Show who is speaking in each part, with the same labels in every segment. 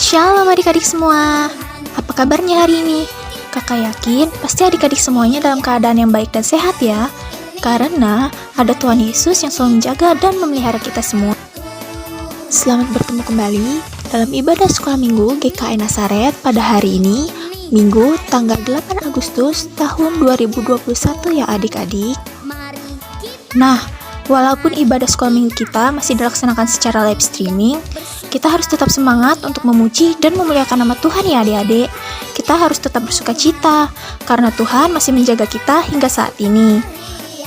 Speaker 1: Shalom adik-adik semua. Apa kabarnya hari ini? Kakak yakin pasti adik-adik semuanya dalam keadaan yang baik dan sehat ya. Karena ada Tuhan Yesus yang selalu menjaga dan memelihara kita semua. Selamat bertemu kembali dalam ibadah sekolah minggu GKI Nazaret pada hari ini, Minggu tanggal 8 Agustus tahun 2021 ya adik-adik. Nah, walaupun ibadah sekolah minggu kita masih dilaksanakan secara live streaming, kita harus tetap semangat untuk memuji dan memuliakan nama Tuhan ya adik-adik. Kita harus tetap bersuka cita, karena Tuhan masih menjaga kita hingga saat ini.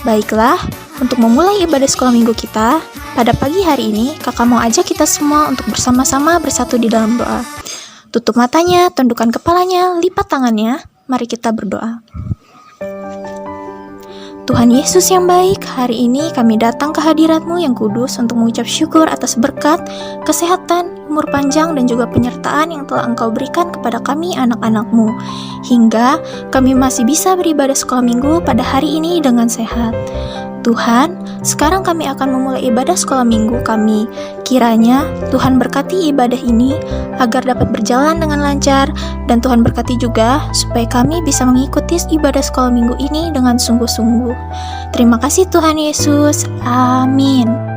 Speaker 1: Baiklah, untuk memulai ibadah sekolah minggu kita, pada pagi hari ini, kakak mau ajak kita semua untuk bersama-sama bersatu di dalam doa. Tutup matanya, tundukkan kepalanya, lipat tangannya, mari kita berdoa. Tuhan Yesus yang baik, hari ini kami datang ke hadirat-Mu yang kudus untuk mengucap syukur atas berkat, kesehatan, umur panjang, dan juga penyertaan yang telah Engkau berikan kepada kami anak-anak-Mu. Hingga kami masih bisa beribadah sekolah minggu pada hari ini dengan sehat. Tuhan, sekarang kami akan memulai ibadah sekolah minggu kami. Kiranya Tuhan berkati ibadah ini agar dapat berjalan dengan lancar, dan Tuhan berkati juga supaya kami bisa mengikuti ibadah sekolah minggu ini dengan sungguh-sungguh. Terima kasih Tuhan Yesus. Amin.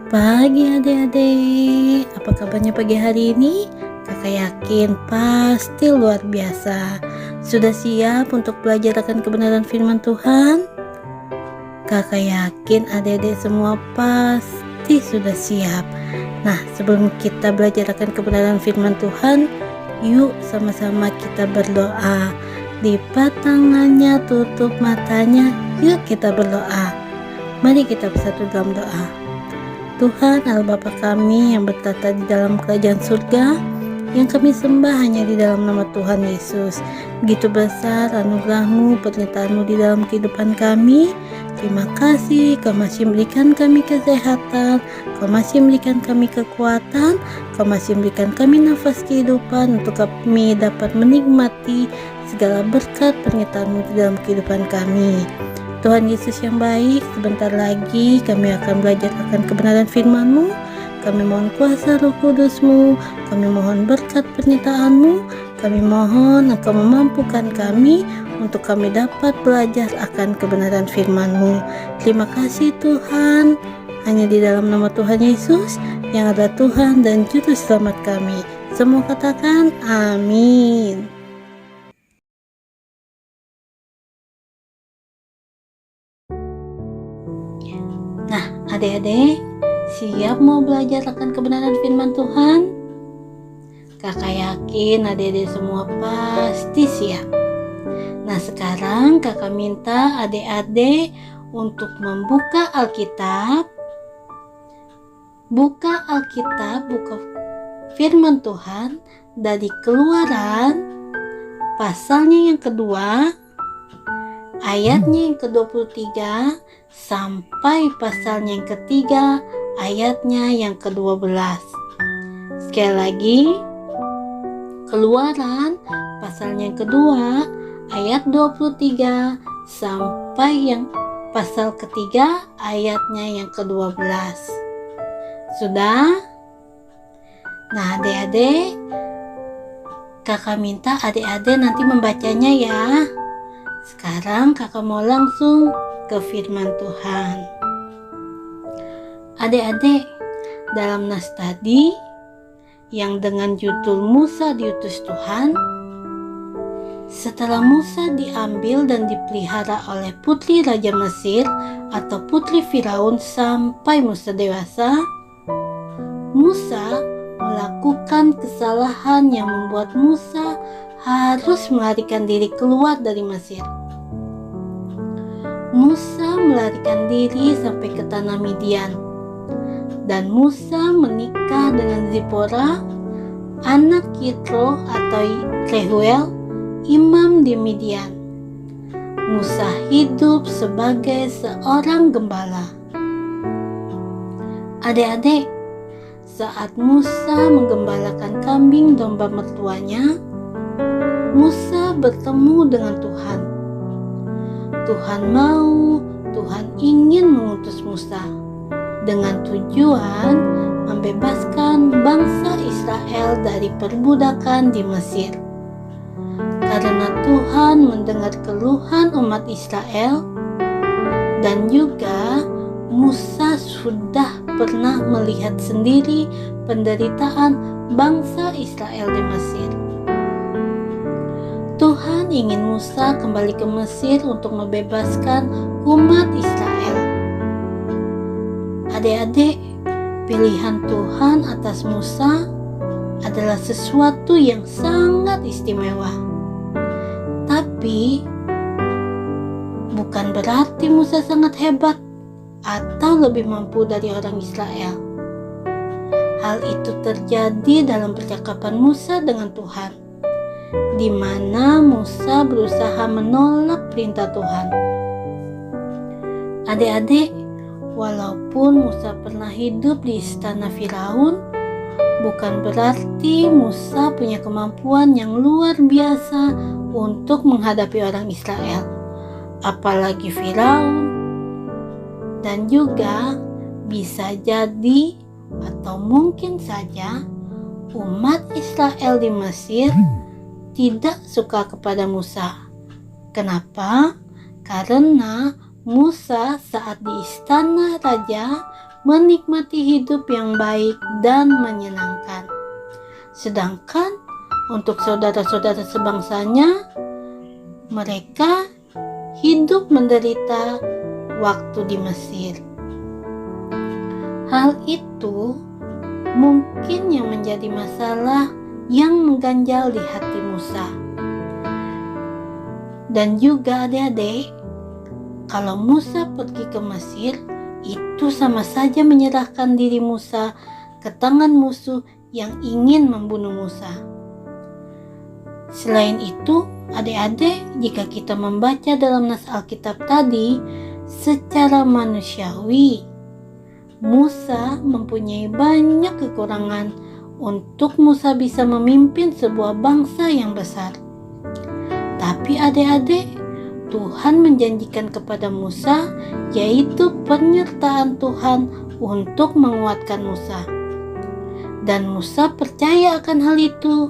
Speaker 2: Pagi adik-adik, apa kabarnya pagi hari ini? Kakak yakin pasti luar biasa. Sudah siap untuk belajar akan kebenaran firman Tuhan? Kakak yakin adik-adik semua pasti sudah siap. Nah, sebelum kita belajar akan kebenaran firman Tuhan, yuk sama-sama kita berdoa. Lipat tangannya, tutup matanya, yuk kita berdoa. Mari kita bersatu dalam doa. Tuhan Allah Bapa kami yang bertata di dalam kerajaan surga, yang kami sembah hanya di dalam nama Tuhan Yesus. Begitu besar anugerah-Mu, penyertaan-Mu di dalam kehidupan kami. Terima kasih, Kau masih memberikan kami kesehatan, Kau masih memberikan kami kekuatan, Kau masih memberikan kami nafas kehidupan untuk kami dapat menikmati segala berkat penyertaan-Mu di dalam kehidupan kami. Tuhan Yesus yang baik, sebentar lagi kami akan belajar akan kebenaran firman-Mu. Kami mohon kuasa Roh Kudus-Mu, kami mohon berkat penyertaan-Mu, kami mohon Engkau memampukan kami untuk kami dapat belajar akan kebenaran firman-Mu. Terima kasih Tuhan, hanya di dalam nama Tuhan Yesus yang adalah Tuhan dan Juru Selamat kami. Semua katakan amin. Nah, adik-adik, siap mau belajar akan kebenaran firman Tuhan? Kakak yakin adik-adik semua pasti siap. Nah, sekarang kakak minta adik-adik untuk membuka Alkitab. Buka Alkitab, buka firman Tuhan dari Keluaran, pasalnya yang kedua, ayatnya yang ke-23 sampai pasalnya yang ketiga, ayatnya yang ke-12. Sekali lagi, Keluaran pasalnya yang kedua, ayat 23 sampai yang pasal ketiga, ayatnya yang ke-12. Sudah? Nah, adik-adik, kakak minta adik-adik nanti membacanya ya. Sekarang kakak mau langsung ke firman Tuhan. Adik-adik, dalam nas tadi yang dengan judul Musa diutus Tuhan, setelah Musa diambil dan dipelihara oleh putri Raja Mesir atau putri Firaun sampai Musa dewasa, Musa melakukan kesalahan yang membuat Musa harus melarikan diri keluar dari Mesir. Musa melarikan diri sampai ke tanah Midian, dan Musa menikah dengan Zipora, anak Yitro atau Reuel, imam di Midian. Musa hidup sebagai seorang gembala. Adik-adik, saat Musa menggembalakan kambing domba mertuanya, Musa bertemu dengan Tuhan. Tuhan ingin mengutus Musa dengan tujuan membebaskan bangsa Israel dari perbudakan di Mesir. Karena Tuhan mendengar keluhan umat Israel, dan juga Musa sudah pernah melihat sendiri penderitaan bangsa Israel di Mesir. Tuhan ingin Musa kembali ke Mesir untuk membebaskan umat Israel. Adik-adik, pilihan Tuhan atas Musa adalah sesuatu yang sangat istimewa. Tapi, bukan berarti Musa sangat hebat atau lebih mampu dari orang Israel. Hal itu terjadi dalam percakapan Musa dengan Tuhan, di mana Musa berusaha menolak perintah Tuhan. Adik-adik, walaupun Musa pernah hidup di istana Firaun, bukan berarti Musa punya kemampuan yang luar biasa untuk menghadapi orang Israel, apalagi Firaun. Dan juga bisa jadi atau mungkin saja umat Israel di Mesir tidak suka kepada Musa. Kenapa? Karena Musa saat di istana raja menikmati hidup yang baik dan menyenangkan. Sedangkan untuk saudara-saudara sebangsanya, mereka hidup menderita waktu di Mesir. Hal itu mungkin yang menjadi masalah yang mengganjal di hati Musa. Dan juga adik-adik, kalau Musa pergi ke Mesir, itu sama saja menyerahkan diri Musa ke tangan musuh yang ingin membunuh Musa. Selain itu, adik-adik, jika kita membaca dalam nas Alkitab tadi, secara manusiawi, Musa mempunyai banyak kekurangan untuk Musa bisa memimpin sebuah bangsa yang besar. Tapi adik-adik, Tuhan menjanjikan kepada Musa, yaitu penyertaan Tuhan untuk menguatkan Musa. Dan Musa percaya akan hal itu.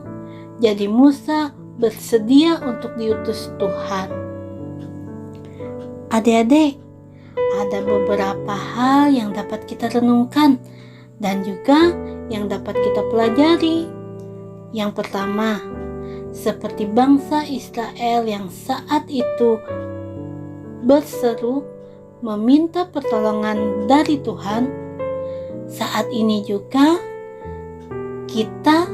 Speaker 2: Jadi Musa bersedia untuk diutus Tuhan. Adik-adik, ada beberapa hal yang dapat kita renungkan dan juga yang dapat kita pelajari. Yang pertama, seperti bangsa Israel yang saat itu berseru meminta pertolongan dari Tuhan, saat ini juga kita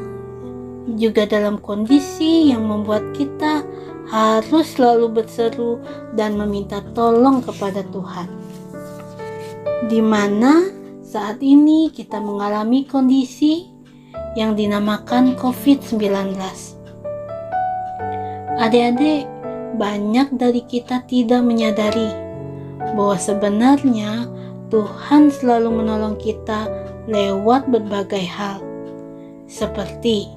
Speaker 2: juga dalam kondisi yang membuat kita harus selalu berseru dan meminta tolong kepada Tuhan. Di mana saat ini kita mengalami kondisi yang dinamakan COVID-19. Adik-adik, banyak dari kita tidak menyadari bahwa sebenarnya Tuhan selalu menolong kita lewat berbagai hal. Seperti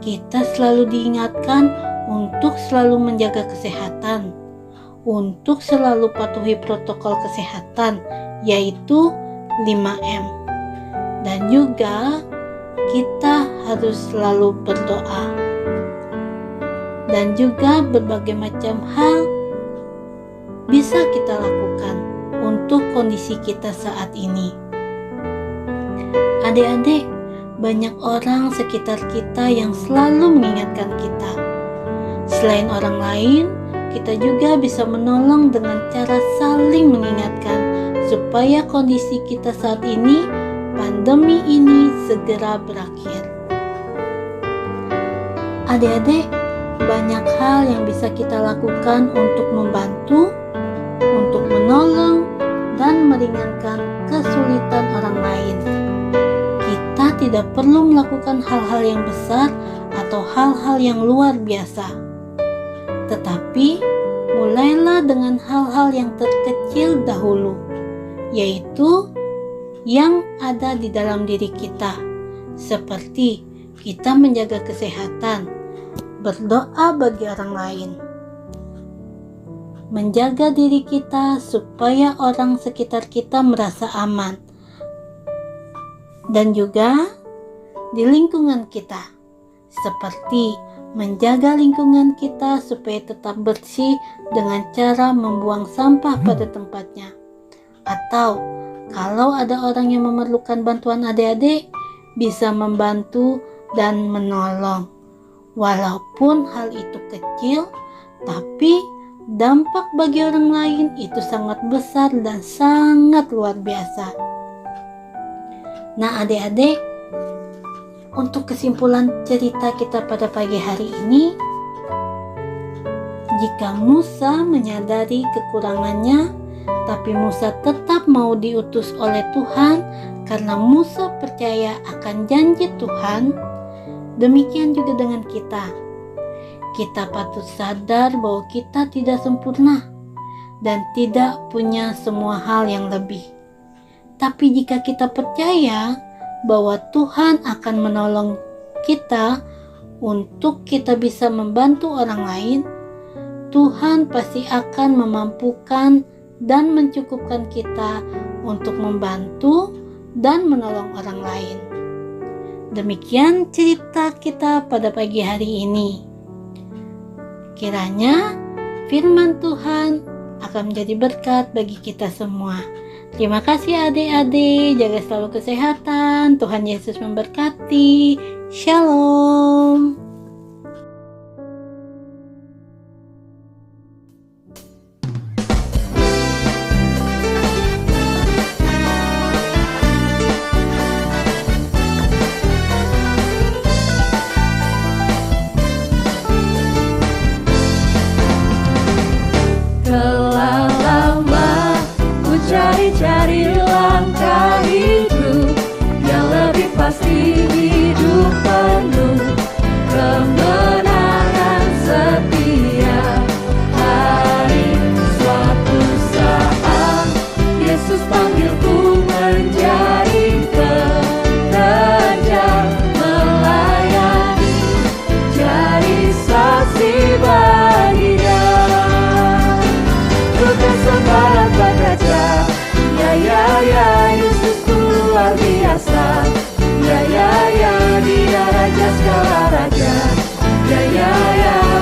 Speaker 2: kita selalu diingatkan untuk selalu menjaga kesehatan, untuk selalu patuhi protokol kesehatan, yaitu 5M. Dan juga kita harus selalu berdoa. Dan juga berbagai macam hal bisa kita lakukan untuk kondisi kita saat ini. Adik-adik, banyak orang sekitar kita yang selalu mengingatkan kita. Selain orang lain, kita juga bisa menolong dengan cara saling mengingatkan supaya kondisi kita saat ini, pandemi ini segera berakhir. Adik-adik, banyak hal yang bisa kita lakukan untuk membantu, untuk menolong, dan meringankan kesulitan orang lain. Kita tidak perlu melakukan hal-hal yang besar atau hal-hal yang luar biasa. Tetapi, mulailah dengan hal-hal yang terkecil dahulu, yaitu yang ada di dalam diri kita, seperti kita menjaga kesehatan, berdoa bagi orang lain, menjaga diri kita supaya orang sekitar kita merasa aman, dan juga di lingkungan kita, seperti menjaga lingkungan kita supaya tetap bersih dengan cara membuang sampah pada tempatnya. Atau kalau ada orang yang memerlukan bantuan adik-adik, bisa membantu dan menolong. Walaupun hal itu kecil, tapi dampak bagi orang lain itu sangat besar dan sangat luar biasa. Nah adik-adik, untuk kesimpulan cerita kita pada pagi hari ini, jika Musa menyadari kekurangannya, tapi Musa tetap mau diutus oleh Tuhan karena Musa percaya akan janji Tuhan, demikian juga dengan kita. Kita patut sadar bahwa kita tidak sempurna dan tidak punya semua hal yang lebih. Tapi jika kita percaya bahwa Tuhan akan menolong kita untuk kita bisa membantu orang lain, Tuhan pasti akan memampukan dan mencukupkan kita untuk membantu dan menolong orang lain. Demikian cerita kita pada pagi hari ini. Kiranya firman Tuhan akan menjadi berkat bagi kita semua. Terima kasih adik-adik, jaga selalu kesehatan. Tuhan Yesus memberkati. Shalom.
Speaker 3: Telah lama ku cari-cari langkah hidup yang lebih pasti, hidup penuh kemenangan setia. Hari suatu saat Yesus panggilku menjadi pekerja, melayani, jadi saksi bagi Dia. Bukan sembarang pekerja, ya, Yesusku luar biasa. Ya, Dia Raja segala raja. Ya,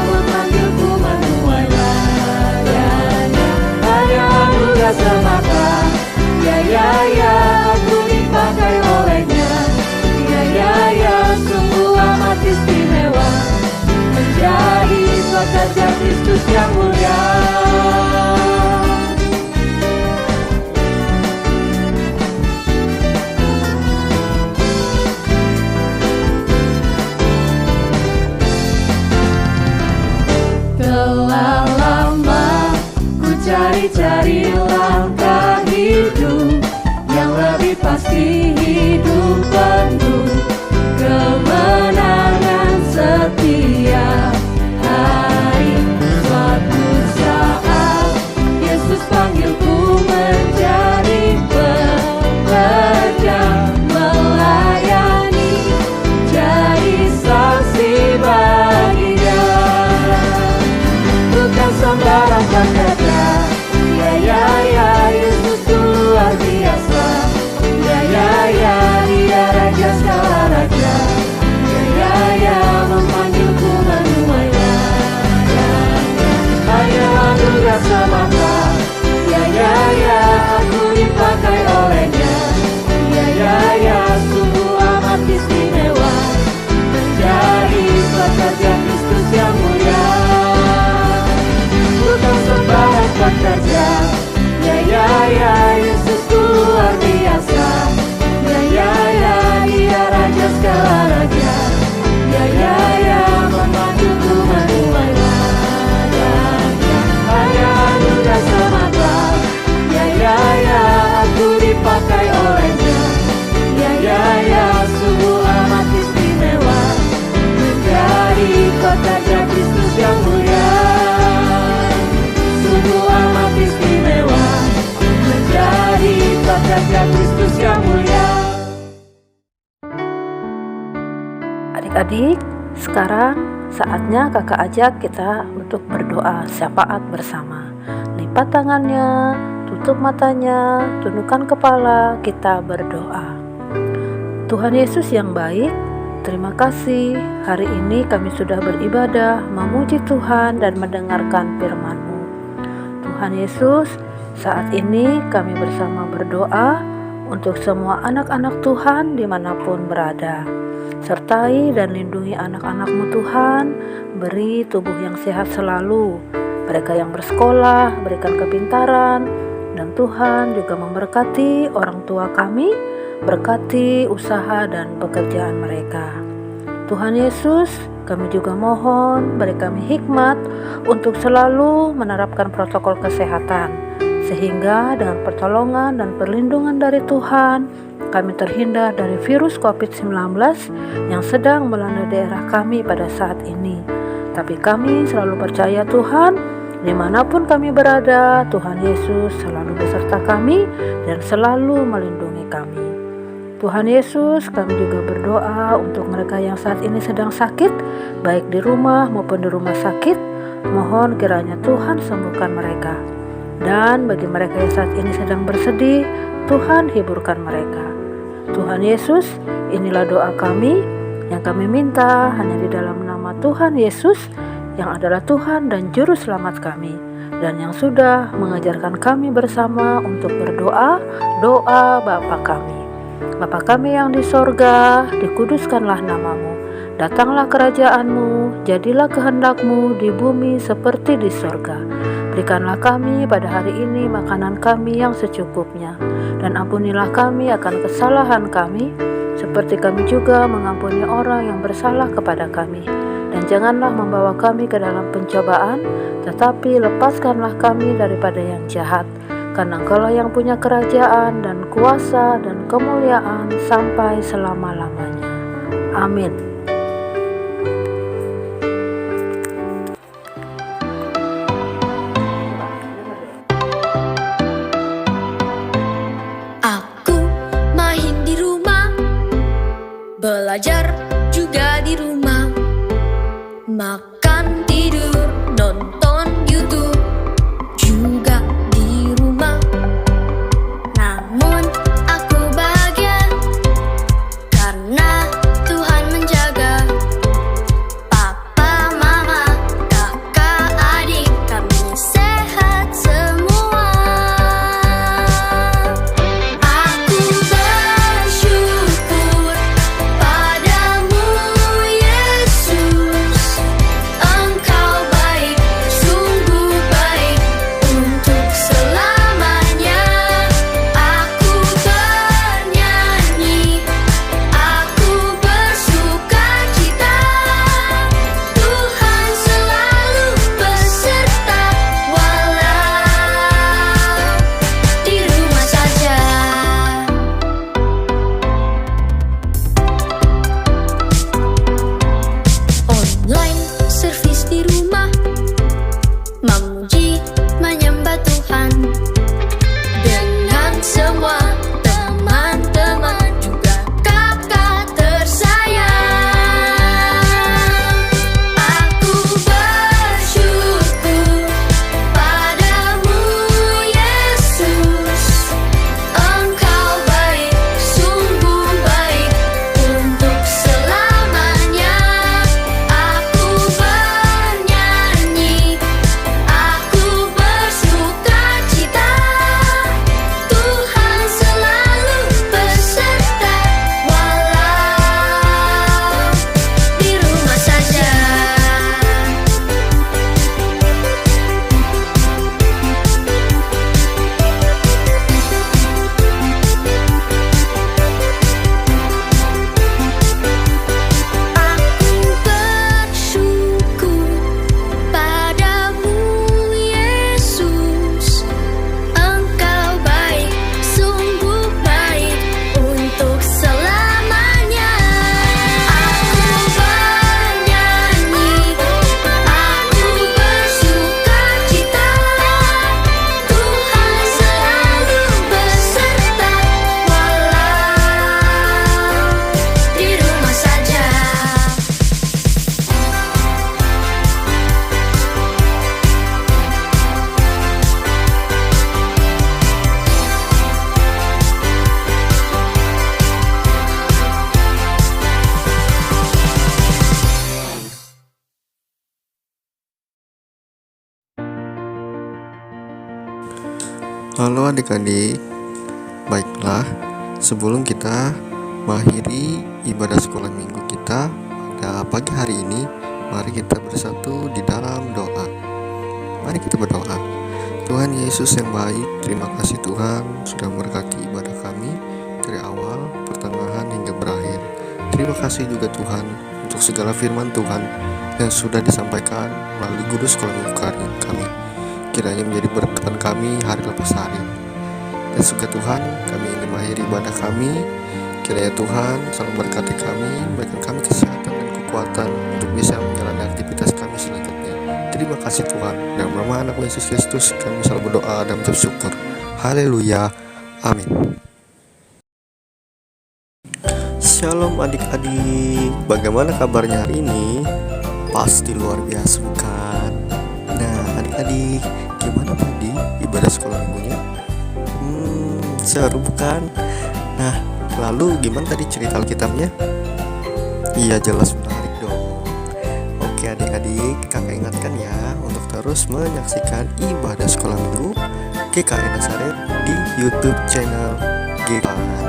Speaker 3: memanggilku menuai ladanya. Hanya anugerah semata. Ya, aku dipakai olehnya. Ya, sungguh amat istimewa, menjadi pekerja Kristus yang mulia. Telah lama ku cari-cari langkah hidup yang lebih pasti, hidup penuh kemenangan setia. Hari suatu saat Yesus panggilku menjadi pekerja, melayani, jadi saksi bagi Dia. Bukan sembarang pekerja, ya, Yesus luar biasa. Ya, Dia Raja segala raja. Ya, memanggilku menuai ladanya. Hanya anugerah semata. Ya, aku dipakai olehnya. Ya, sungguh amat istimewa, menjadi pekerja Kristus yang mulia. Bukan sembarang pekerja, ya, Yesusku luar biasa. Ya, Dia Raja segala raja. Ya, memanggilku menuai ladanya. Hanya anugerah semata. Ya, aku dipakai olehnya. Ya, sungguh amat istimewa, menjadi pekerja Kristus yang mulia. Sungguh amat istimewa, menjadi pekerja Kristus yang mulia.
Speaker 4: Adik-adik, sekarang saatnya kakak ajak kita untuk berdoa syafaat bersama. Lipat tangannya, tutup matanya, tundukkan kepala, kita berdoa. Tuhan Yesus yang baik, terima kasih hari ini kami sudah beribadah, memuji Tuhan dan mendengarkan firman-Mu. Tuhan Yesus, saat ini kami bersama berdoa untuk semua anak-anak Tuhan dimanapun berada. Sertai dan lindungi anak-anak-Mu Tuhan, beri tubuh yang sehat selalu. Mereka yang bersekolah, berikan kepintaran, dan Tuhan juga memberkati orang tua kami, berkati usaha dan pekerjaan mereka. Tuhan Yesus, kami juga mohon beri kami hikmat untuk selalu menerapkan protokol kesehatan, sehingga dengan pertolongan dan perlindungan dari Tuhan, kami terhindar dari virus COVID-19 yang sedang melanda daerah kami pada saat ini. Tapi kami selalu percaya Tuhan, dimanapun kami berada, Tuhan Yesus selalu beserta kami dan selalu melindungi kami. Tuhan Yesus, kami juga berdoa untuk mereka yang saat ini sedang sakit, baik di rumah maupun di rumah sakit. Mohon kiranya Tuhan sembuhkan mereka. Dan bagi mereka yang saat ini sedang bersedih, Tuhan hiburkan mereka. Tuhan Yesus, inilah doa kami yang kami minta hanya di dalam nama Tuhan Yesus yang adalah Tuhan dan Juru Selamat kami. dan yang sudah mengajarkan kami bersama untuk berdoa, doa Bapa kami. Bapa kami yang di sorga, dikuduskanlah namamu. Datanglah kerajaanmu, jadilah kehendakmu di bumi seperti di sorga. Berikanlah kami pada hari ini makanan kami yang secukupnya, dan ampunilah kami akan kesalahan kami, seperti kami juga mengampuni orang yang bersalah kepada kami. Dan janganlah membawa kami ke dalam pencobaan, tetapi lepaskanlah kami daripada yang jahat. Karena Engkaulah yang punya kerajaan dan kuasa dan kemuliaan sampai selama-lamanya. Amin.
Speaker 5: Aku main di rumah, belajar juga di rumah, makan, tidur, nonton YouTube juga di rumah. Namun aku bahagia karena Tuhan menjaga papa, mama, kakak, adik, kami sehat semua. Aku bersyukur padamu Yesus, Engkau baik, sungguh baik untuk selamanya. Aku bernyanyi, aku bersukacita, Tuhan selalu beserta walau di rumah saja. Online service di rumah, memuji menyembah Tuhan dengan semua teman-teman juga kakak tersayang. Aku bersyukur padamu Yesus, Engkau baik, sungguh baik untuk selamanya. Aku bernyanyi, aku bersukacita, Tuhan selalu beserta walau di rumah saja. Aku bersyukur padamu Yesus, Engkau baik, sungguh baik untuk selamanya. Aku bernyanyi, aku bersukacita, Tuhan selalu beserta walau di rumah saja.
Speaker 6: Halo adik-adik, baiklah sebelum kita mengakhiri ibadah sekolah minggu kita pada pagi hari ini, mari kita bersatu di dalam doa. Mari kita berdoa. Tuhan Yesus yang baik, terima kasih Tuhan sudah memberkati ibadah kami dari awal, pertengahan hingga berakhir. Terima kasih juga Tuhan untuk segala firman Tuhan yang sudah disampaikan melalui guru sekolah minggu kami. Kiranya menjadi berkatan kami hari lepas hari. Dan juga Tuhan, kami ingin mengakhiri ibadah kami. Kiranya Tuhan selalu memberkati kami, berikan kami kesehatan dan kekuatan untuk bisa menjalani aktivitas kami selanjutnya. Terima kasih Tuhan. Dalam nama anak Yesus Kristus kami selalu berdoa dan bersyukur. Haleluya. Amin. Shalom adik-adik, bagaimana kabarnya hari ini? Pasti luar biasa bukan? Nah adik-adik, gimana tadi ibadah sekolah minggunya? Seru bukan? Nah lalu gimana tadi cerita Alkitabnya? Iya jelas menarik dong. Oke Oke adik-adik, kakak ingatkan ya untuk terus menyaksikan ibadah sekolah minggu GKI Nazaret di YouTube channel GKI.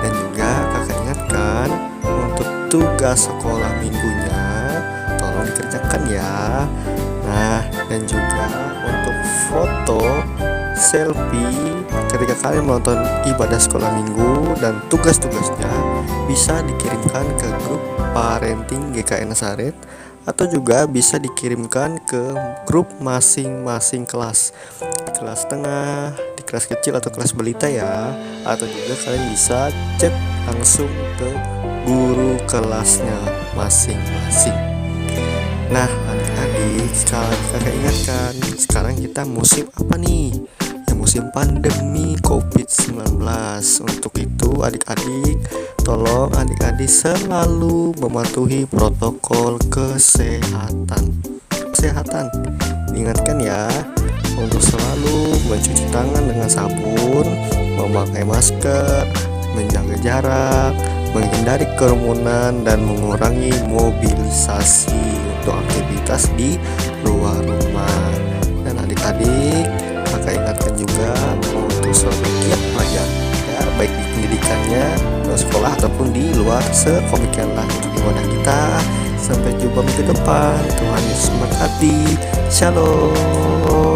Speaker 6: Dan juga kakak ingatkan untuk tugas sekolah minggunya tolong dikerjakan ya. Nah, dan juga untuk foto selfie ketika kalian menonton ibadah sekolah minggu dan tugas-tugasnya bisa dikirimkan ke grup parenting GKI Nazaret atau juga bisa dikirimkan ke grup masing-masing kelas, di kelas tengah, di kelas kecil atau kelas balita ya, atau juga kalian bisa chat langsung ke guru kelasnya masing-masing. Nah adik-adik, sekali kakak ingatkan, sekarang kita musim apa nih? Ya musim pandemi COVID-19. Untuk itu adik-adik, tolong adik-adik selalu mematuhi protokol kesehatan. Diingatkan ya untuk selalu mencuci tangan dengan sabun, memakai masker, menjaga jarak, menghindari kerumunan dan mengurangi mobilisasi untuk aktivitas di luar rumah. Dan adik-adik, kakak ingatkan juga untuk selalu giat belajar ya, baik di pendidikannya, di sekolah ataupun di luar. Sedemikianlah untuk ibadah kita. Sampai jumpa minggu depan. Tuhan Yesus memberkati. Shalom.